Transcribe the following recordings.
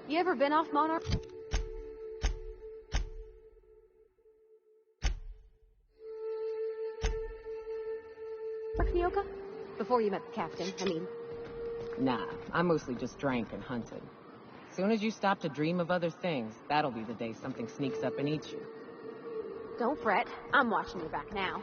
You ever been off Monarch? Nyoka? Before you met the captain, I mean. Nah, I mostly just drank and hunted. Soon as you stop to dream of other things, that'll be the day something sneaks up and eats you. Don't fret. I'm watching your back now.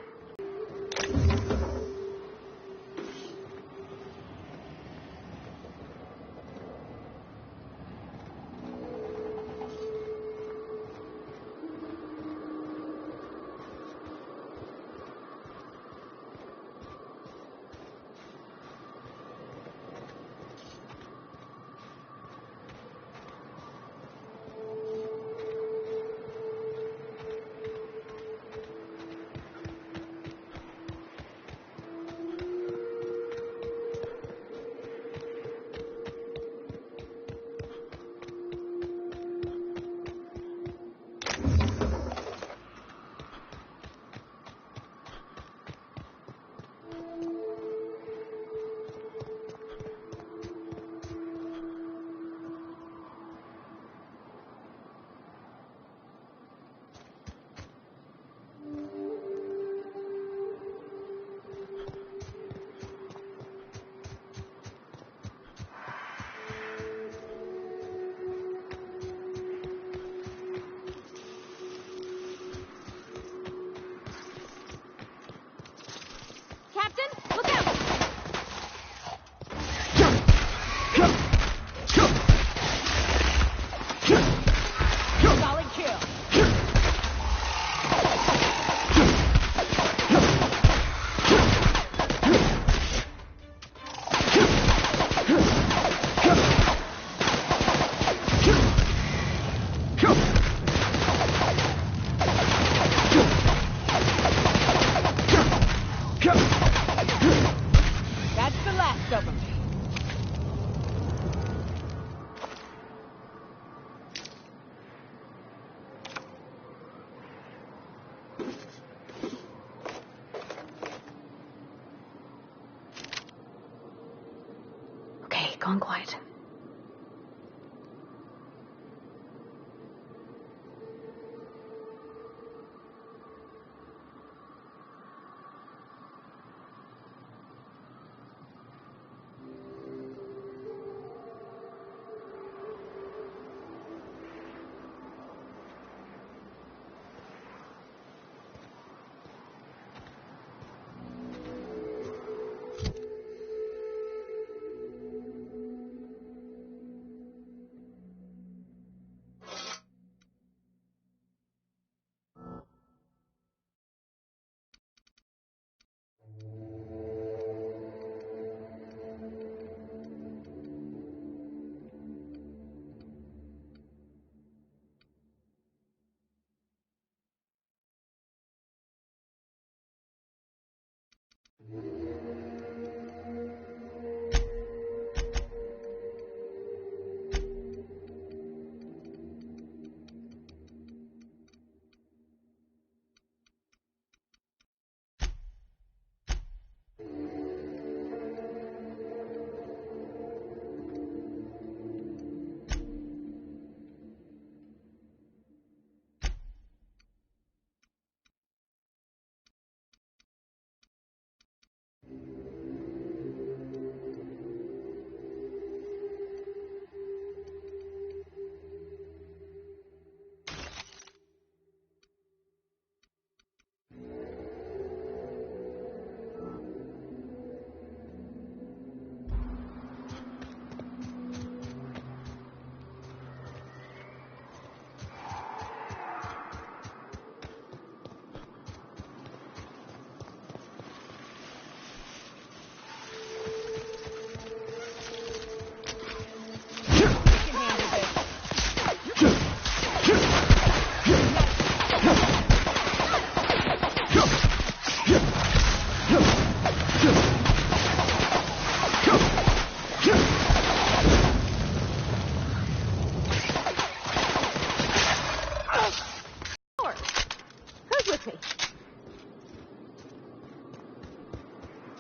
Captain, look out! Solid kill. That's the last of them. Okay, gone quiet.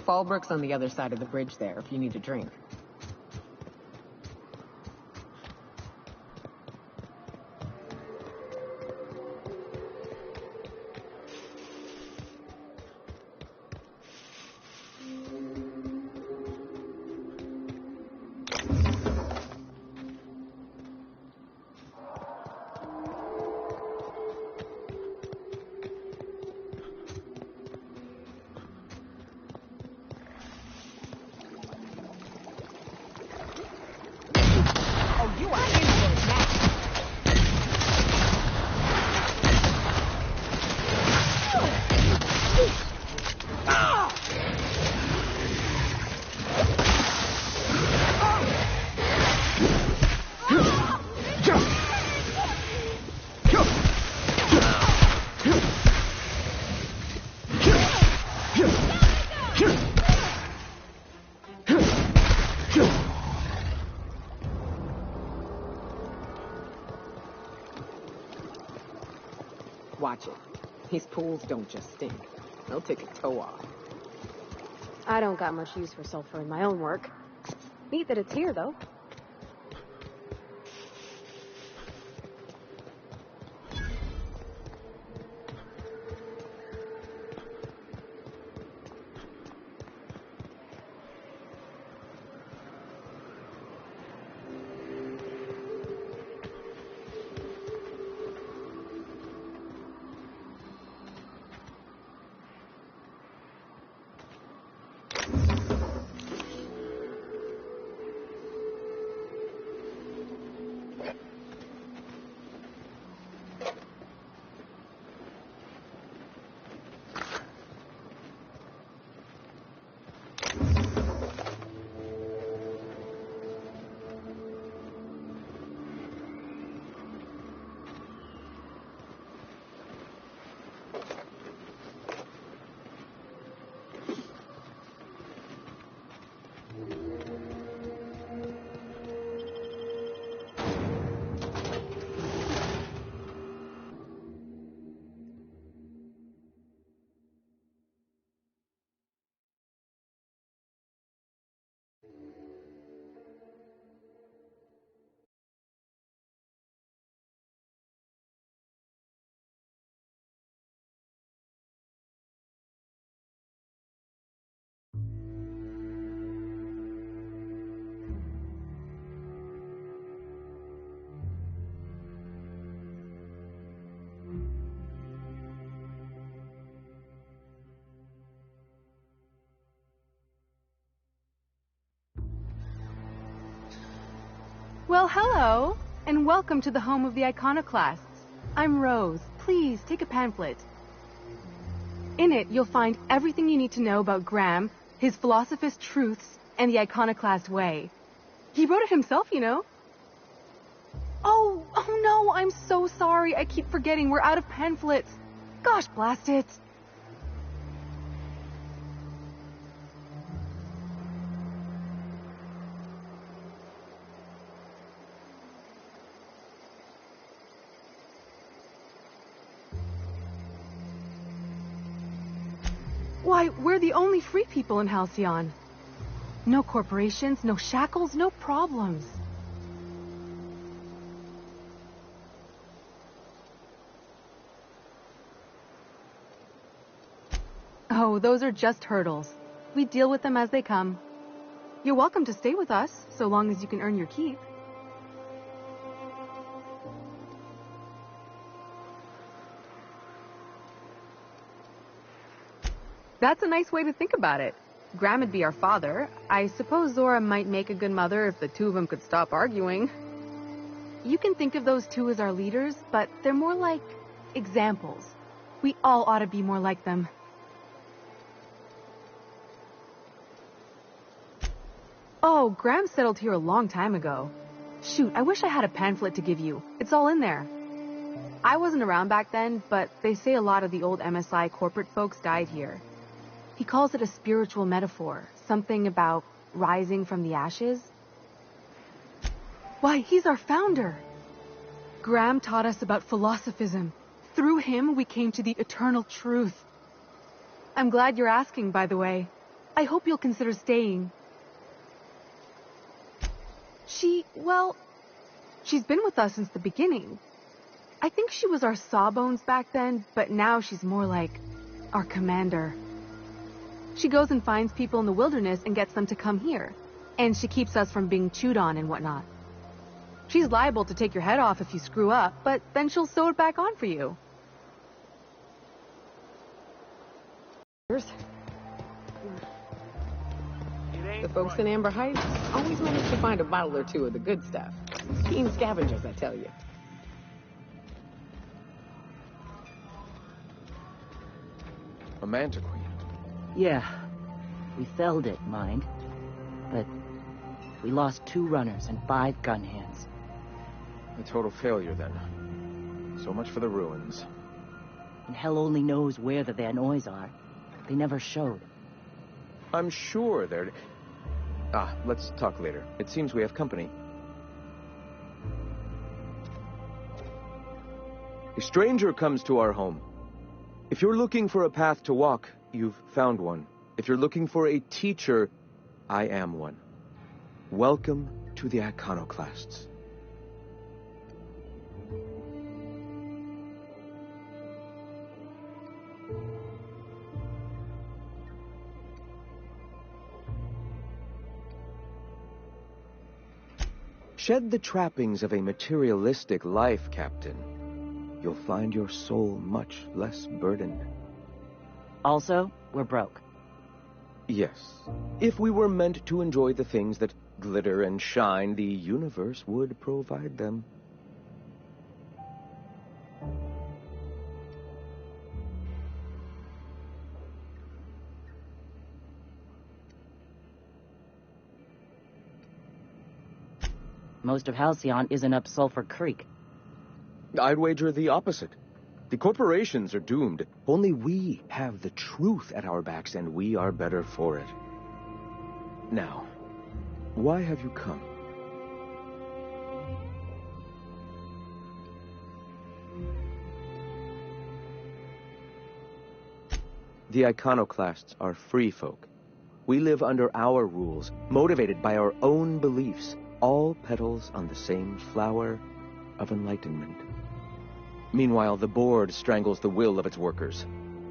Fallbrook's on the other side of the bridge there if you need a drink. Watch it. These pools don't just stink. They'll take a toe off. I don't got much use for sulfur in my own work. Neat that it's here, though. Well, hello, and welcome to the home of the iconoclasts. I'm Rose. Please, take a pamphlet. In it, you'll find everything you need to know about Graham, his philosophist truths, and the iconoclast way. He wrote it himself, you know. Oh no, I'm so sorry. I keep forgetting we're out of pamphlets. Gosh, blast it. Why, we're the only free people in Halcyon. No corporations, no shackles, no problems. Oh, those are just hurdles. We deal with them as they come. You're welcome to stay with us, so long as you can earn your keep. That's a nice way to think about it. Graham would be our father. I suppose Zora might make a good mother if the two of them could stop arguing. You can think of those two as our leaders, but they're more like examples. We all ought to be more like them. Oh, Graham settled here a long time ago. Shoot, I wish I had a pamphlet to give you. It's all in there. I wasn't around back then, but they say a lot of the old MSI corporate folks died here. He calls it a spiritual metaphor, something about rising from the ashes. Why, he's our founder. Graham taught us about philosophism. Through him, we came to the eternal truth. I'm glad you're asking, by the way. I hope you'll consider staying. She's been with us since the beginning. I think she was our sawbones back then, but now she's more like our commander. She goes and finds people in the wilderness and gets them to come here. And she keeps us from being chewed on and whatnot. She's liable to take your head off if you screw up, but then she'll sew it back on for you. The folks in Amber Heights always manage to find a bottle or two of the good stuff. Keen scavengers, I tell you. A Manta Queen. Yeah, we felled it, mind. But we lost 2 runners and 5 gun hands. A total failure, then. So much for the ruins. and hell only knows where the Vanoys are. They never showed. I'm sure they're... let's talk later. It seems we have company. A stranger comes to our home. If you're looking for a path to walk, you've found one. If you're looking for a teacher, I am one. Welcome to the Iconoclasts. Shed the trappings of a materialistic life, Captain. You'll find your soul much less burdened. Also, we're broke. Yes. If we were meant to enjoy the things that glitter and shine, the universe would provide them. Most of Halcyon isn't up Sulphur Creek. I'd wager the opposite. The corporations are doomed. Only we have the truth at our backs, and we are better for it. Now, why have you come? The Iconoclasts are free folk. We live under our rules, motivated by our own beliefs, all petals on the same flower of enlightenment. Meanwhile, the board strangles the will of its workers.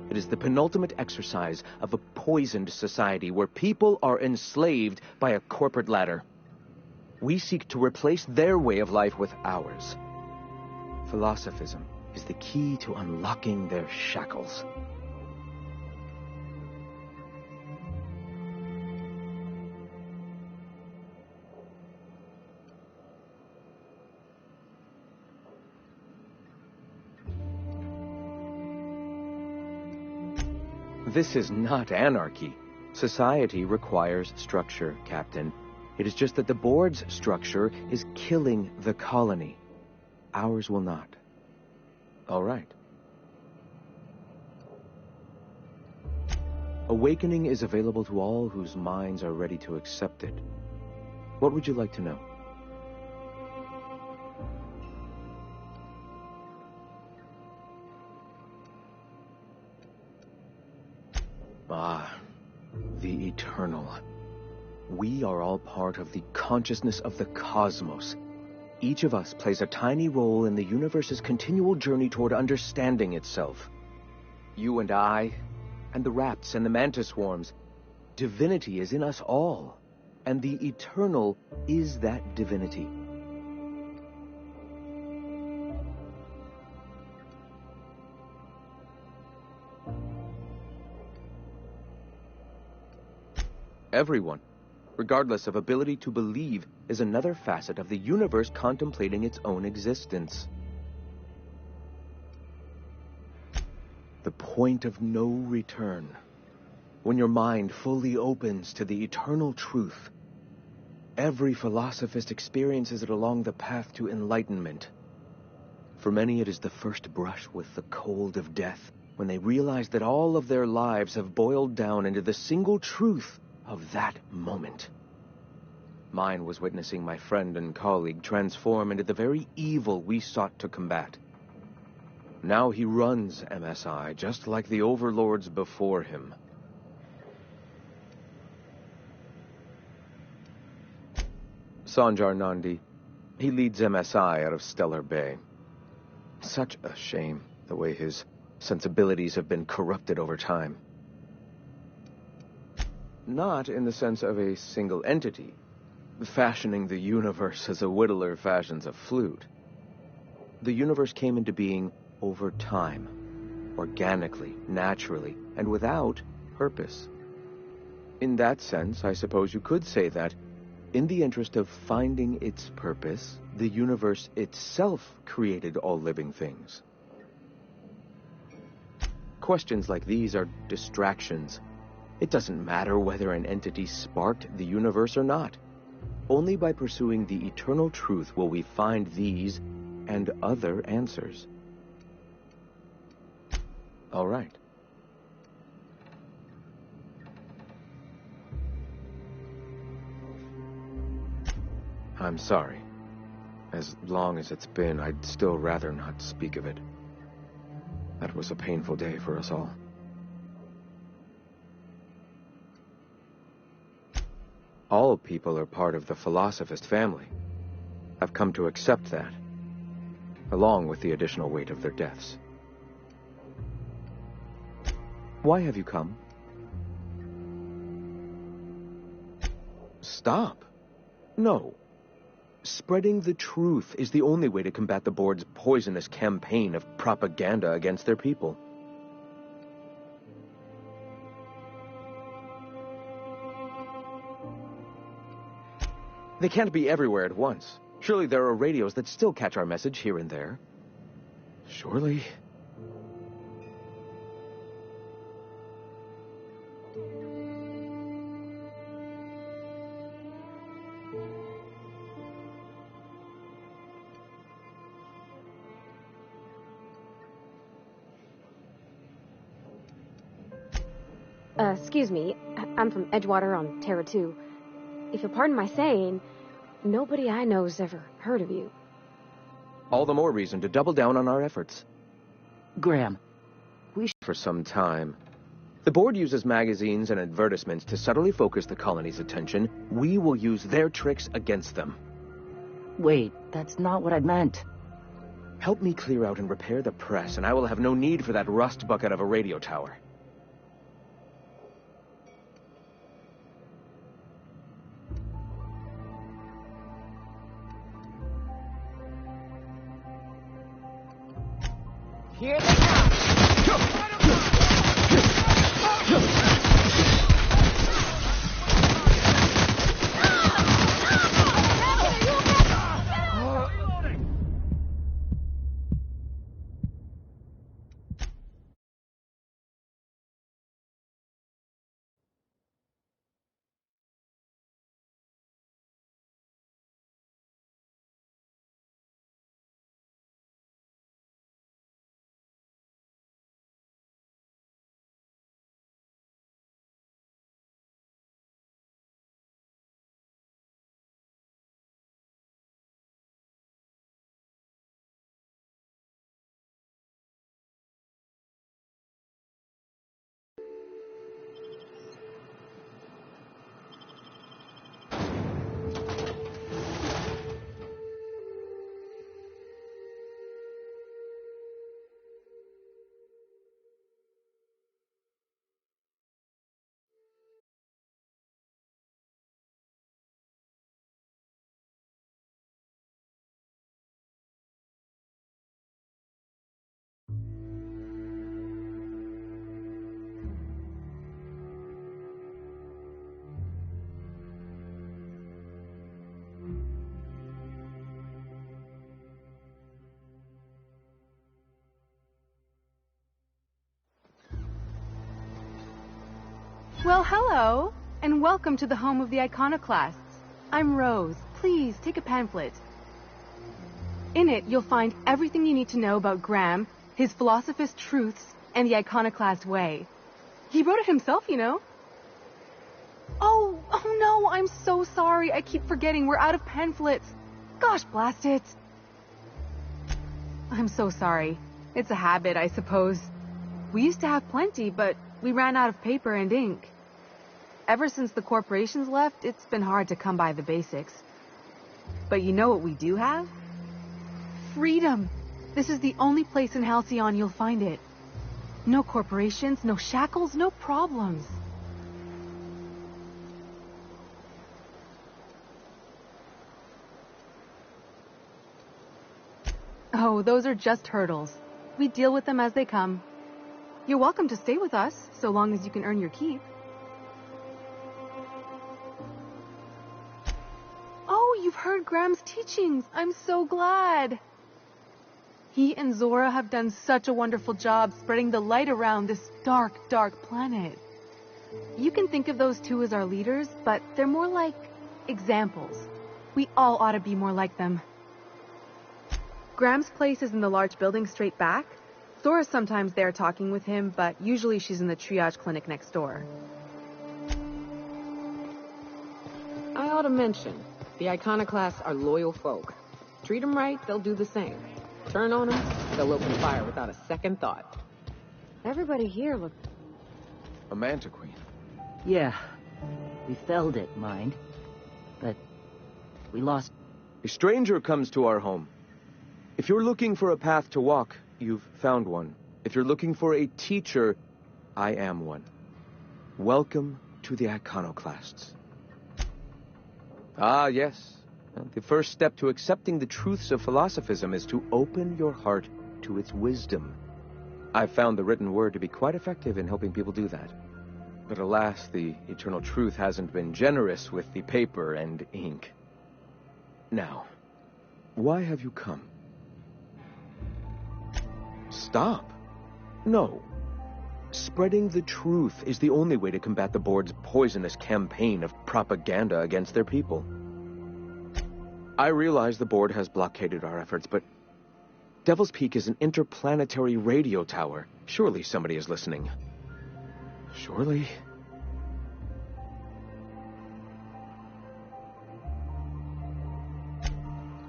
It is the penultimate exercise of a poisoned society where people are enslaved by a corporate ladder. We seek to replace their way of life with ours. Philosophism is the key to unlocking their shackles. This is not anarchy. Society requires structure, Captain. It is just that the board's structure is killing the colony. Ours will not. All right. Awakening is available to all whose minds are ready to accept it. What would you like to know? The Eternal. We are all part of the consciousness of the cosmos. Each of us plays a tiny role in the universe's continual journey toward understanding itself. You and I, and the rats and the mantis swarms. Divinity is in us all, and the Eternal is that divinity. Everyone, regardless of ability to believe, is another facet of the universe contemplating its own existence. The point of no return. When your mind fully opens to the eternal truth, every philosophist experiences it along the path to enlightenment. For many, it is the first brush with the cold of death, when they realize that all of their lives have boiled down into the single truth of that moment. Mine was witnessing my friend and colleague transform into the very evil we sought to combat. Now he runs MSI, just like the overlords before him. Sanjar Nandi. He leads MSI out of Stellar Bay. Such a shame, the way his sensibilities have been corrupted over time. Not in the sense of a single entity, fashioning the universe as a whittler fashions a flute. The universe came into being over time, organically, naturally, and without purpose. In that sense, I suppose you could say that, in the interest of finding its purpose, the universe itself created all living things. Questions like these are distractions. It doesn't matter whether an entity sparked the universe or not. Only by pursuing the eternal truth will we find these and other answers. All right. I'm sorry. As long as it's been, I'd still rather not speak of it. That was a painful day for us all. All people are part of the Philosophist family. I've come to accept that, along with the additional weight of their deaths. Why have you come? Stop. No. Spreading the truth is the only way to combat the board's poisonous campaign of propaganda against their people. They can't be everywhere at once. Surely there are radios that still catch our message here and there. Surely. Excuse me. I'm from Edgewater on Terra 2. If you'll pardon my saying, nobody I know's ever heard of you. All the more reason to double down on our efforts. Graham, For some time. The board uses magazines and advertisements to subtly focus the colony's attention. We will use their tricks against them. wait, that's not what I meant. Help me clear out and repair the press, and I will have no need for that rust bucket of a radio tower. Here they come! Well, hello, and welcome to the home of the iconoclasts. I'm Rose. Please, take a pamphlet. In it, you'll find everything you need to know about Graham, his philosophist truths, and the iconoclast way. He wrote it himself, you know. Oh no, I'm so sorry. I keep forgetting we're out of pamphlets. Gosh, blast it. I'm so sorry. It's a habit, I suppose. We used to have plenty, but we ran out of paper and ink. Ever since the corporations left, it's been hard to come by the basics. But you know what we do have? Freedom! This is the only place in Halcyon you'll find it. No corporations, no shackles, no problems. Oh, those are just hurdles. We deal with them as they come. You're welcome to stay with us, so long as you can earn your keep. Oh, you've heard Graham's teachings. I'm so glad. He and Zora have done such a wonderful job spreading the light around this dark, dark planet. You can think of those two as our leaders, but they're more like examples. We all ought to be more like them. Graham's place is in the large building straight back. Sora's sometimes there talking with him, but usually she's in the triage clinic next door. I ought to mention, the Iconoclasts are loyal folk. Treat them right, they'll do the same. Turn on them, they'll open fire without a second thought. Everybody here look... A Manta Queen. Yeah, we felled it, mind. But we lost... A stranger comes to our home. If you're looking for a path to walk, you've found one. If you're looking for a teacher, I am one. Welcome to the Iconoclasts. Ah, yes. The first step to accepting the truths of philosophism is to open your heart to its wisdom. I've found the written word to be quite effective in helping people do that. But alas, the eternal truth hasn't been generous with the paper and ink. Now, why have you come? Stop. No. Spreading the truth is the only way to combat the board's poisonous campaign of propaganda against their people. I realize the board has blockaded our efforts, but Devil's Peak is an interplanetary radio tower. Surely somebody is listening. Surely.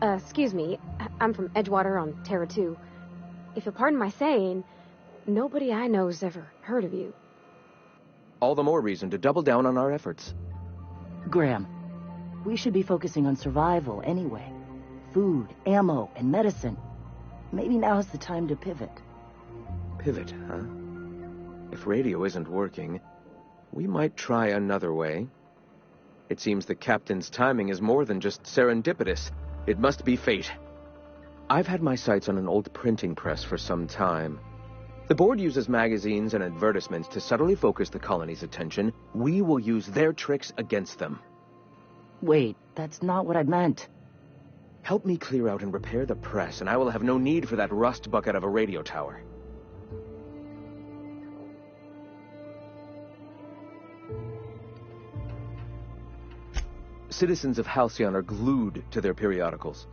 Excuse me. I'm from Edgewater on Terra 2. If you'll pardon my saying, nobody I know's ever heard of you. All the more reason to double down on our efforts. Graham, we should be focusing on survival anyway. Food, ammo, and medicine. Maybe now's the time to pivot. Pivot, huh? If radio isn't working, we might try another way. It seems the captain's timing is more than just serendipitous. It must be fate. I've had my sights on an old printing press for some time. The board uses magazines and advertisements to subtly focus the colony's attention. We will use their tricks against them. Wait, that's not what I meant. Help me clear out and repair the press, and I will have no need for that rust bucket of a radio tower. Citizens of Halcyon are glued to their periodicals.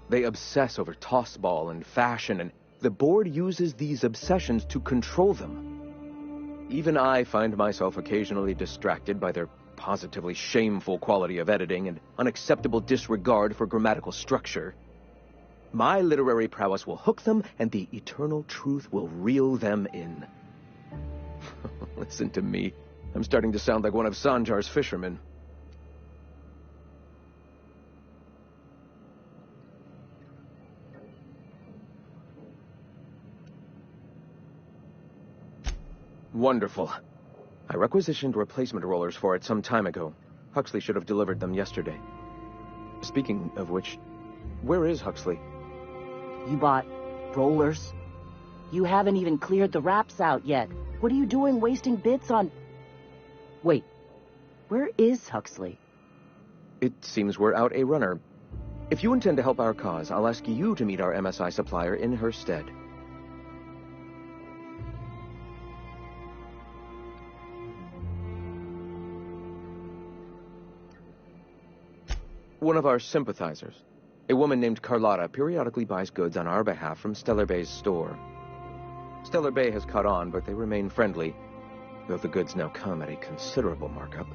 They obsess over tossball and fashion, and the board uses these obsessions to control them. Even I find myself occasionally distracted by their positively shameful quality of editing and unacceptable disregard for grammatical structure. My literary prowess will hook them, and the eternal truth will reel them in. Listen to me. I'm starting to sound like one of Sanjar's fishermen. Wonderful. I requisitioned replacement rollers for it some time ago. Huxley should have delivered them yesterday. Speaking of which, where is Huxley? You bought rollers? You haven't even cleared the wraps out yet. What are you doing wasting bits on... Wait, where is Huxley? It seems we're out a runner. If you intend to help our cause, I'll ask you to meet our MSI supplier in her stead. One of our sympathizers, a woman named Carlotta, periodically buys goods on our behalf from Stellar Bay's store. Stellar Bay has caught on, but they remain friendly, though the goods now come at a considerable markup.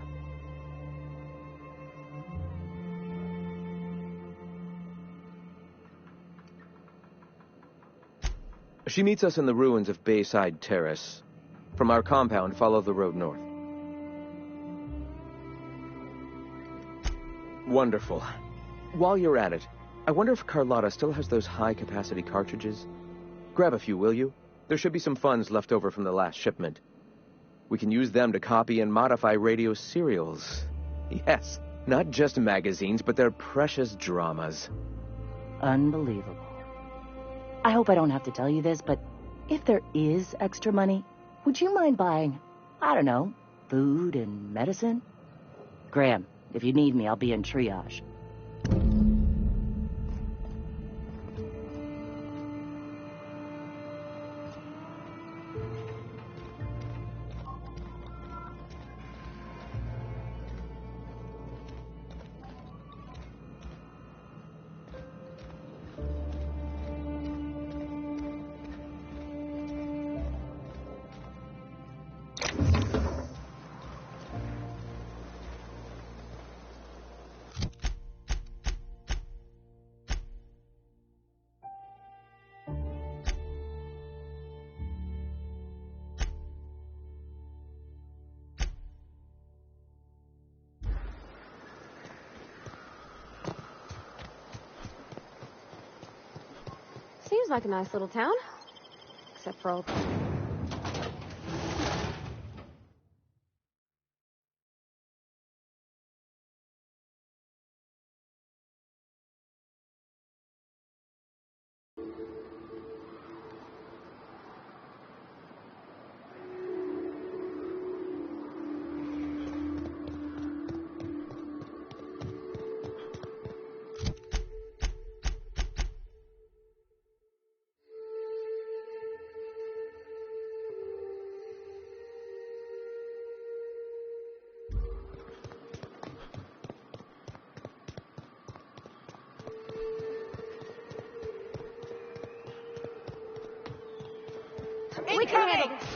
She meets us in the ruins of Bayside Terrace. From our compound, follow the road north. Wonderful. While you're at it, I wonder if Carlotta still has those high-capacity cartridges? Grab a few, will you? There should be some funds left over from the last shipment. We can use them to copy and modify radio serials. Yes, not just magazines, but their precious dramas. Unbelievable. I hope I don't have to tell you this, but if there is extra money, would you mind buying, I don't know, food and medicine? Graham, if you need me, I'll be in triage. like a nice little town. Except for all the... We can handle this.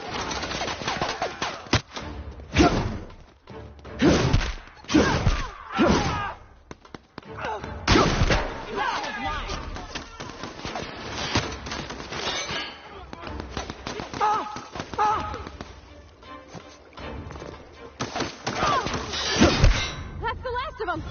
That's the last of them.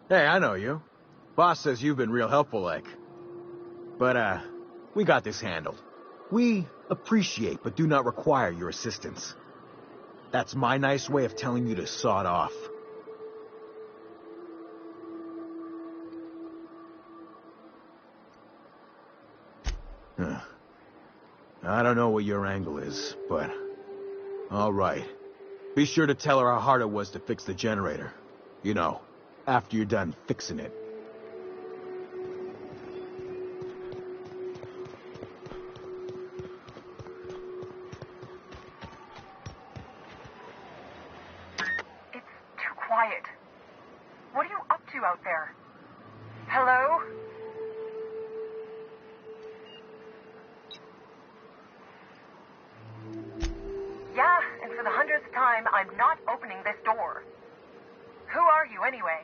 Hey, I know you. Boss says you've been real helpful, like. But, we got this handled. We appreciate but do not require your assistance. That's my nice way of telling you to sod off. I don't know what your angle is, but... Alright. Be sure to tell her how hard it was to fix the generator. You know, after you're done fixing it. It's too quiet. What are you up to out there? Hello? Yeah, and for the 100th time, I'm not opening this door. Who are you, anyway?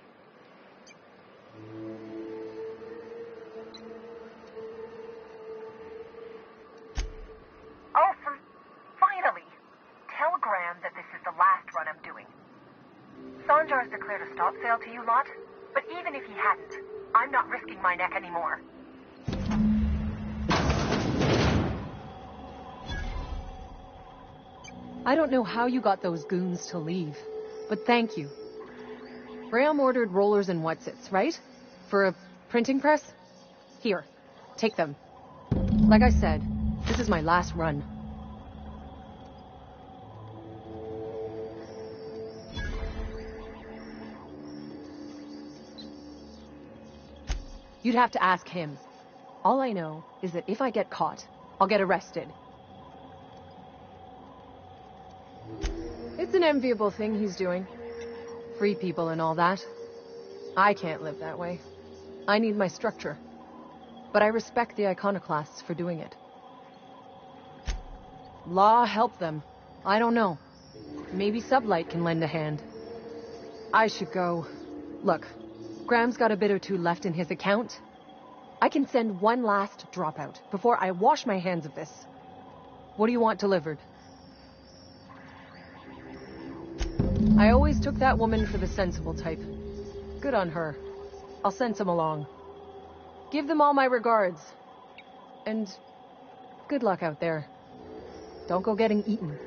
Oh, finally! Tell Graham that this is the last run I'm doing. Sanjar's declared a stop sale to you lot, but even if he hadn't, I'm not risking my neck anymore. I don't know how you got those goons to leave, but thank you. Graham ordered rollers and whatsits, right? For a printing press? Here, take them. Like I said, this is my last run. You'd have to ask him. All I know is that if I get caught, I'll get arrested. It's an enviable thing he's doing. Free people and all that. I can't live that way. I need my structure. But I respect the iconoclasts for doing it. Law help them. I don't know. Maybe Sublight can lend a hand. I should go. Look, Graham's got a bit or two left in his account. I can send one last dropout before I wash my hands of this. What do you want delivered? I always took that woman for the sensible type. Good on her. I'll send some along. Give them all my regards. And good luck out there. Don't go getting eaten.